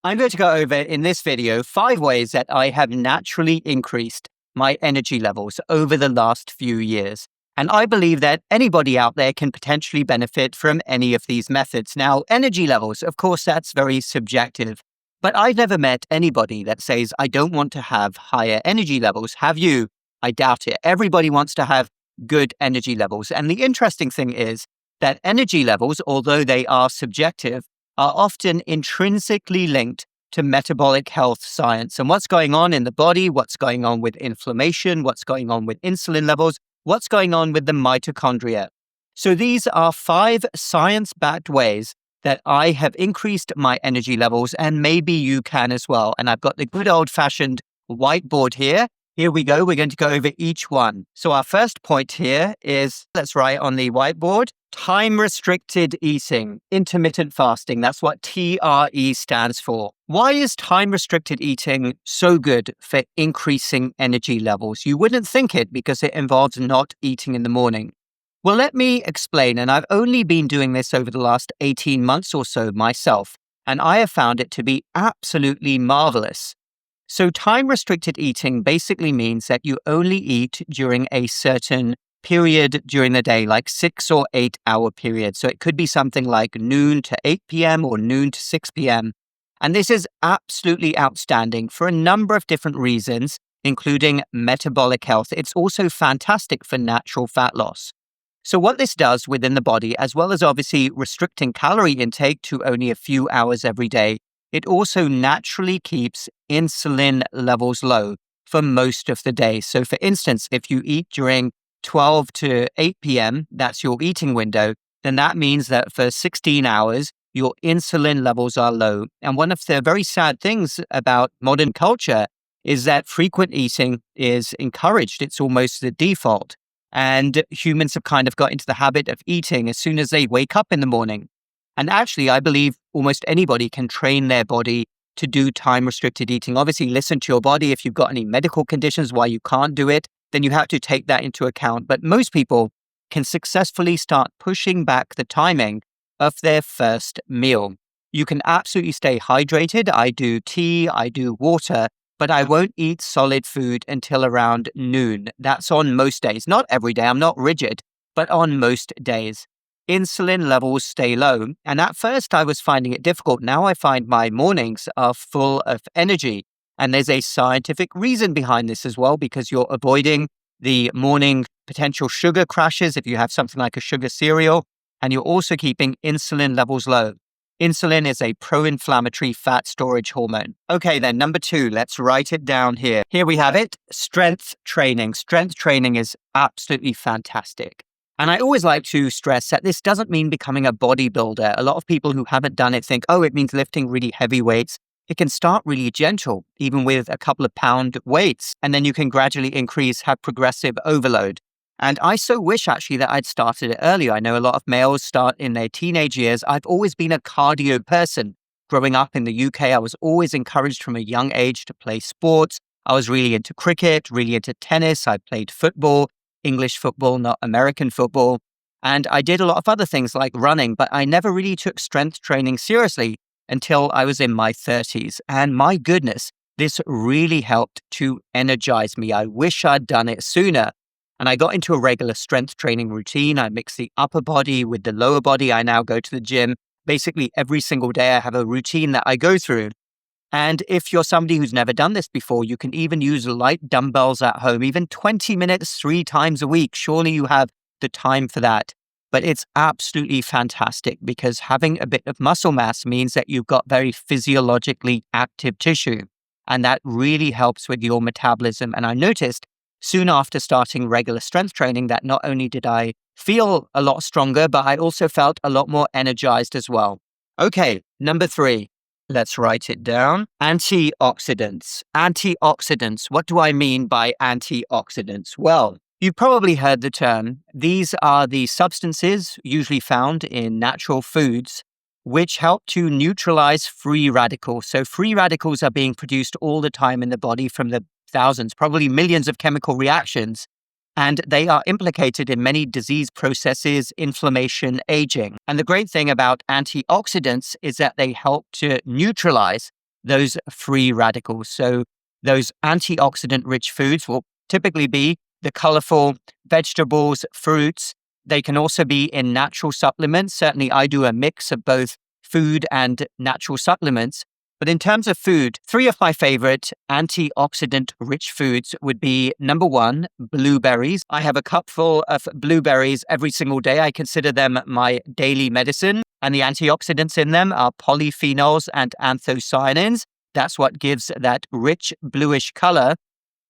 I'm going to go over in this video 5 ways that I have naturally increased my energy levels over the last few years. And I believe that anybody out there can potentially benefit from any of these methods. Now, energy levels, of course, that's very subjective. But I've never met anybody that says, I don't want to have higher energy levels. Have you? I doubt it. Everybody wants to have good energy levels. And the interesting thing is that energy levels, although they are subjective, are often intrinsically linked to metabolic health science and what's going on in the body, what's going on with inflammation, what's going on with insulin levels, what's going on with the mitochondria. So these are 5 science-backed ways that I have increased my energy levels, and maybe you can as well. And I've got the good old-fashioned whiteboard here. Here we go. We're going to go over each one. So our first point here is, let's write on the whiteboard, time-restricted eating, intermittent fasting. That's what TRE stands for. Why is time-restricted eating so good for increasing energy levels? You wouldn't think it because it involves not eating in the morning. Well, let me explain. And I've only been doing this over the last 18 months or so myself, and I have found it to be absolutely marvelous. So time-restricted eating basically means that you only eat during a certain period during the day, like 6 or 8 hour period. So it could be something like noon to 8 p.m. or noon to 6 p.m. And this is absolutely outstanding for a number of different reasons, including metabolic health. It's also fantastic for natural fat loss. So what this does within the body, as well as obviously restricting calorie intake to only a few hours every day, it also naturally keeps insulin levels low for most of the day. So for instance, if you eat during 12 to 8 p.m., that's your eating window, then that means that for 16 hours, your insulin levels are low. And one of the very sad things about modern culture is that frequent eating is encouraged. It's almost the default. And humans have kind of got into the habit of eating as soon as they wake up in the morning. And actually, I believe almost anybody can train their body to do time-restricted eating. Obviously, listen to your body. If you've got any medical conditions why you can't do it, then you have to take that into account. But most people can successfully start pushing back the timing of their first meal. You can absolutely stay hydrated. I do tea, I do water, but I won't eat solid food until around noon. That's on most days. Not every day, I'm not rigid, but on most days. Insulin levels stay low. And at first I was finding it difficult. Now I find my mornings are full of energy. And there's a scientific reason behind this as well, because you're avoiding the morning potential sugar crashes if you have something like a sugar cereal, and you're also keeping insulin levels low. Insulin is a pro-inflammatory fat storage hormone. Okay, then number 2, let's write it down here. Here we have it, strength training. Strength training is absolutely fantastic. And I always like to stress that this doesn't mean becoming a bodybuilder. A lot of people who haven't done it think, oh, it means lifting really heavy weights. It can start really gentle, even with a couple of pound weights, and then you can gradually increase, have progressive overload. And I so wish actually that I'd started it earlier. I know a lot of males start in their teenage years. I've always been a cardio person. Growing up in the UK, I was always encouraged from a young age to play sports. I was really into cricket, really into tennis. I played football, English football, not American football. And I did a lot of other things like running, but I never really took strength training seriously until I was in my 30s. And my goodness, this really helped to energize me. I wish I'd done it sooner. And I got into a regular strength training routine. I mix the upper body with the lower body. I now go to the gym. Basically, every single day I have a routine that I go through. And if you're somebody who's never done this before, you can even use light dumbbells at home, even 20 minutes 3 times a week. Surely you have the time for that. But it's absolutely fantastic because having a bit of muscle mass means that you've got very physiologically active tissue. And that really helps with your metabolism. And I noticed soon after starting regular strength training that not only did I feel a lot stronger, but I also felt a lot more energized as well. Okay, number 3. Let's write it down. Antioxidants. Antioxidants. What do I mean by antioxidants? Well, you've probably heard the term. These are the substances usually found in natural foods which help to neutralize free radicals. So free radicals are being produced all the time in the body from the thousands, probably millions of chemical reactions. And they are implicated in many disease processes, inflammation, aging. And the great thing about antioxidants is that they help to neutralize those free radicals. So those antioxidant rich foods will typically be the colorful vegetables, fruits. They can also be in natural supplements. Certainly, I do a mix of both food and natural supplements. But in terms of food, 3 of my favorite antioxidant rich foods would be number 1, blueberries. I have a cupful of blueberries every single day. I consider them my daily medicine. And the antioxidants in them are polyphenols and anthocyanins. That's what gives that rich bluish color.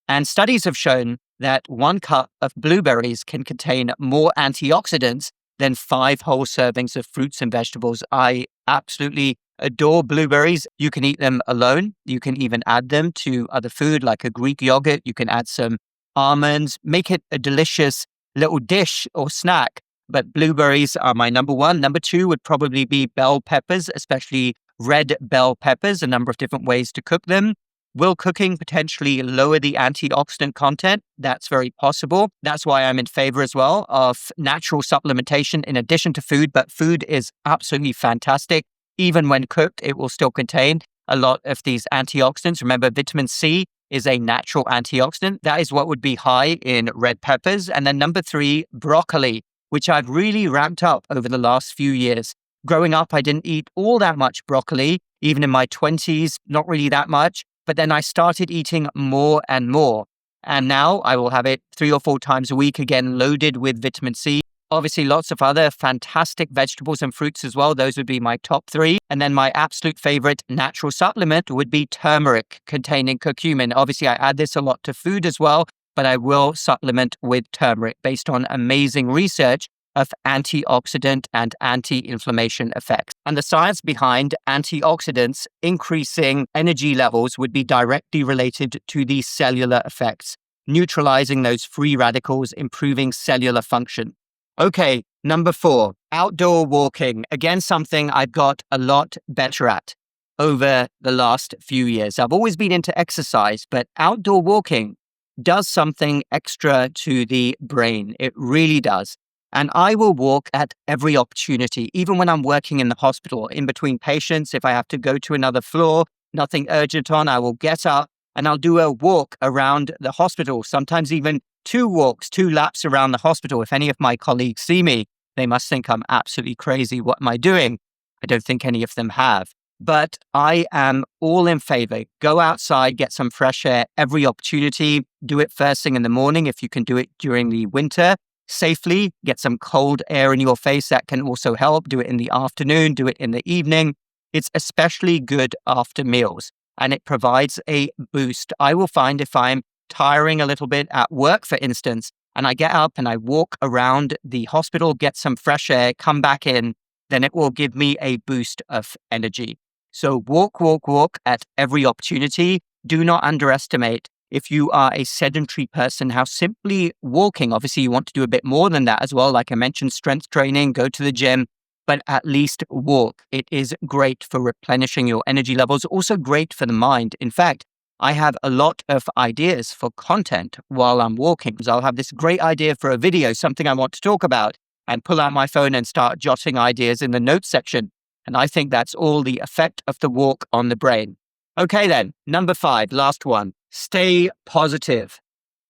And studies have shown that 1 cup of blueberries can contain more antioxidants than 5 whole servings of fruits and vegetables. I absolutely adore blueberries. You can eat them alone. You can even add them to other food like a Greek yogurt. You can add some almonds, make it a delicious little dish or snack. But blueberries are my number 1. Number 2 would probably be bell peppers, especially red bell peppers, a number of different ways to cook them. Will cooking potentially lower the antioxidant content? That's very possible. That's why I'm in favor as well of natural supplementation in addition to food, but food is absolutely fantastic. Even when cooked, it will still contain a lot of these antioxidants. Remember, vitamin C is a natural antioxidant. That is what would be high in red peppers. And then number 3, broccoli, which I've really ramped up over the last few years. Growing up, I didn't eat all that much broccoli, even in my 20s, not really that much. But then I started eating more and more. And now I will have it 3 or 4 times a week, again, loaded with vitamin C. Obviously, lots of other fantastic vegetables and fruits as well. Those would be my top 3. And then my absolute favorite natural supplement would be turmeric containing curcumin. Obviously, I add this a lot to food as well, but I will supplement with turmeric based on amazing research of antioxidant and anti-inflammation effects. And the science behind antioxidants increasing energy levels would be directly related to these cellular effects, neutralizing those free radicals, improving cellular function. Okay, number 4, outdoor walking. Again, something I've got a lot better at over the last few years. I've always been into exercise, but outdoor walking does something extra to the brain. It really does. And I will walk at every opportunity, even when I'm working in the hospital, in between patients. If I have to go to another floor, nothing urgent on, I will get up and I'll do a walk around the hospital, sometimes even 2 walks, 2 laps around the hospital. If any of my colleagues see me, they must think I'm absolutely crazy. What am I doing? I don't think any of them have. But I am all in favor. Go outside, get some fresh air every opportunity. Do it first thing in the morning if you can do it during the winter. Safely, get some cold air in your face. That can also help. Do it in the afternoon, do it in the evening. It's especially good after meals and it provides a boost. I will find if I'm tiring a little bit at work, for instance, and I get up and I walk around the hospital, get some fresh air, come back in, then it will give me a boost of energy. So walk, walk, walk at every opportunity. Do not underestimate if you are a sedentary person, how simply walking, obviously you want to do a bit more than that as well. Like I mentioned, strength training, go to the gym, but at least walk. It is great for replenishing your energy levels, also great for the mind. In fact, I have a lot of ideas for content while I'm walking. So I'll have this great idea for a video, something I want to talk about, and pull out my phone and start jotting ideas in the notes section. And I think that's all the effect of the walk on the brain. Okay then, number 5, last one. Stay positive.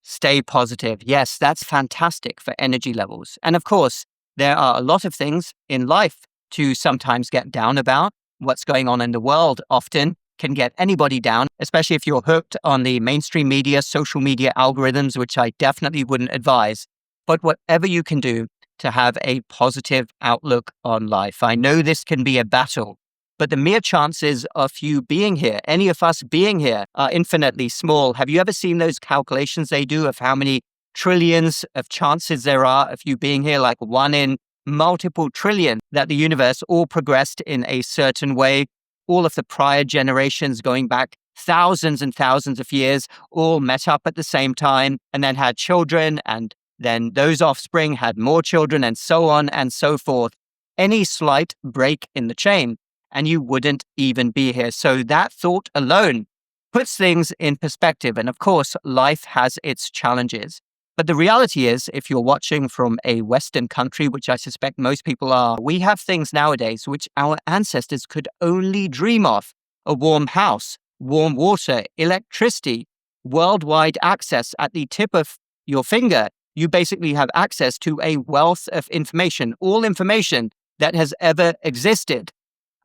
Stay positive. Yes, that's fantastic for energy levels. And of course, there are a lot of things in life to sometimes get down about. What's going on in the world often can get anybody down, especially if you're hooked on the mainstream media, social media algorithms, which I definitely wouldn't advise. But whatever you can do to have a positive outlook on life. I know this can be a battle, but the mere chances of you being here, any of us being here, are infinitely small. Have you ever seen those calculations they do of how many trillions of chances there are of you being here, like 1 in multiple trillion, that the universe all progressed in a certain way? All of the prior generations going back thousands and thousands of years all met up at the same time and then had children, and then those offspring had more children, and so on and so forth. Any slight break in the chain and you wouldn't even be here. So that thought alone puts things in perspective. And of course, life has its challenges. But the reality is, if you're watching from a Western country, which I suspect most people are, we have things nowadays which our ancestors could only dream of. A warm house, warm water, electricity, worldwide access at the tip of your finger. You basically have access to a wealth of information, all information that has ever existed.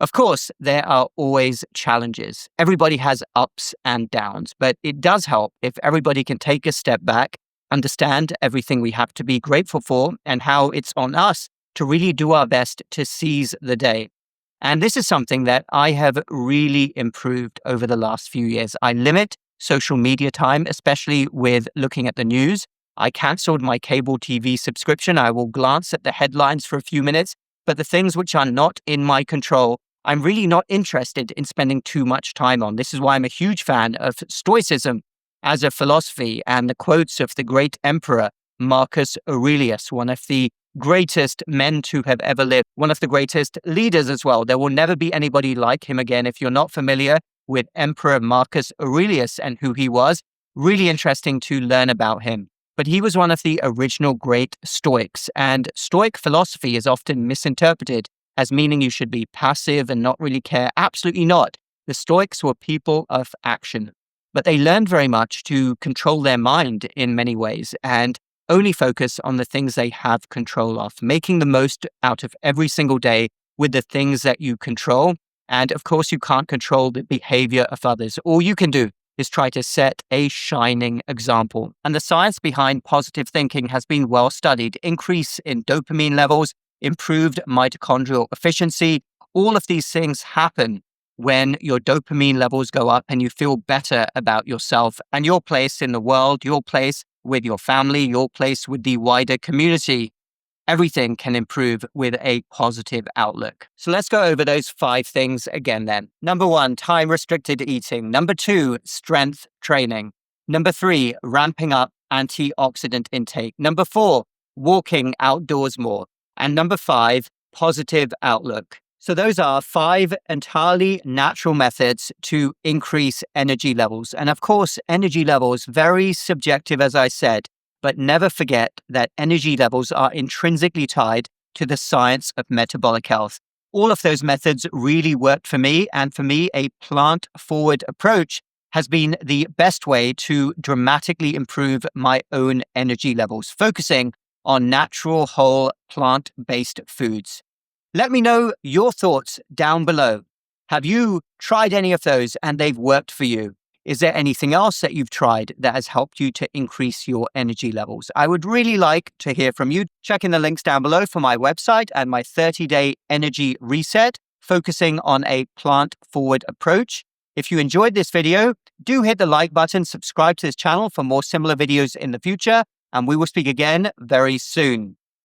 Of course, there are always challenges. Everybody has ups and downs, but it does help if everybody can take a step back, understand everything we have to be grateful for, and how it's on us to really do our best to seize the day. And this is something that I have really improved over the last few years. I limit social media time, especially with looking at the news. I canceled my cable TV subscription. I will glance at the headlines for a few minutes, but the things which are not in my control, I'm really not interested in spending too much time on. This is why I'm a huge fan of Stoicism as a philosophy and the quotes of the great emperor Marcus Aurelius, one of the greatest men to have ever lived, one of the greatest leaders as well. There will never be anybody like him again. If you're not familiar with Emperor Marcus Aurelius and who he was, really interesting to learn about him. But he was one of the original great Stoics, and Stoic philosophy is often misinterpreted as meaning you should be passive and not really care. Absolutely not. The Stoics were people of action, but they learned very much to control their mind in many ways and only focus on the things they have control of, making the most out of every single day with the things that you control. And of course, you can't control the behavior of others. All you can do is try to set a shining example. And the science behind positive thinking has been well studied. Increase in dopamine levels, improved mitochondrial efficiency. All of these things happen when your dopamine levels go up and you feel better about yourself and your place in the world, your place with your family, your place with the wider community. Everything can improve with a positive outlook. So let's go over those 5 things again then. Number 1, time-restricted eating. Number 2, strength training. Number 3, ramping up antioxidant intake. Number 4, walking outdoors more. And number 5, positive outlook. So those are 5 entirely natural methods to increase energy levels. And of course, energy levels, very subjective, as I said, but never forget that energy levels are intrinsically tied to the science of metabolic health. All of those methods really worked for me. And for me, a plant-forward approach has been the best way to dramatically improve my own energy levels, focusing on natural, whole, plant-based foods. Let me know your thoughts down below. Have you tried any of those and they've worked for you? Is there anything else that you've tried that has helped you to increase your energy levels? I would really like to hear from you. Check in the links down below for my website and my 30-day energy reset, focusing on a plant-forward approach. If you enjoyed this video, do hit the like button, subscribe to this channel for more similar videos in the future, and we will speak again very soon.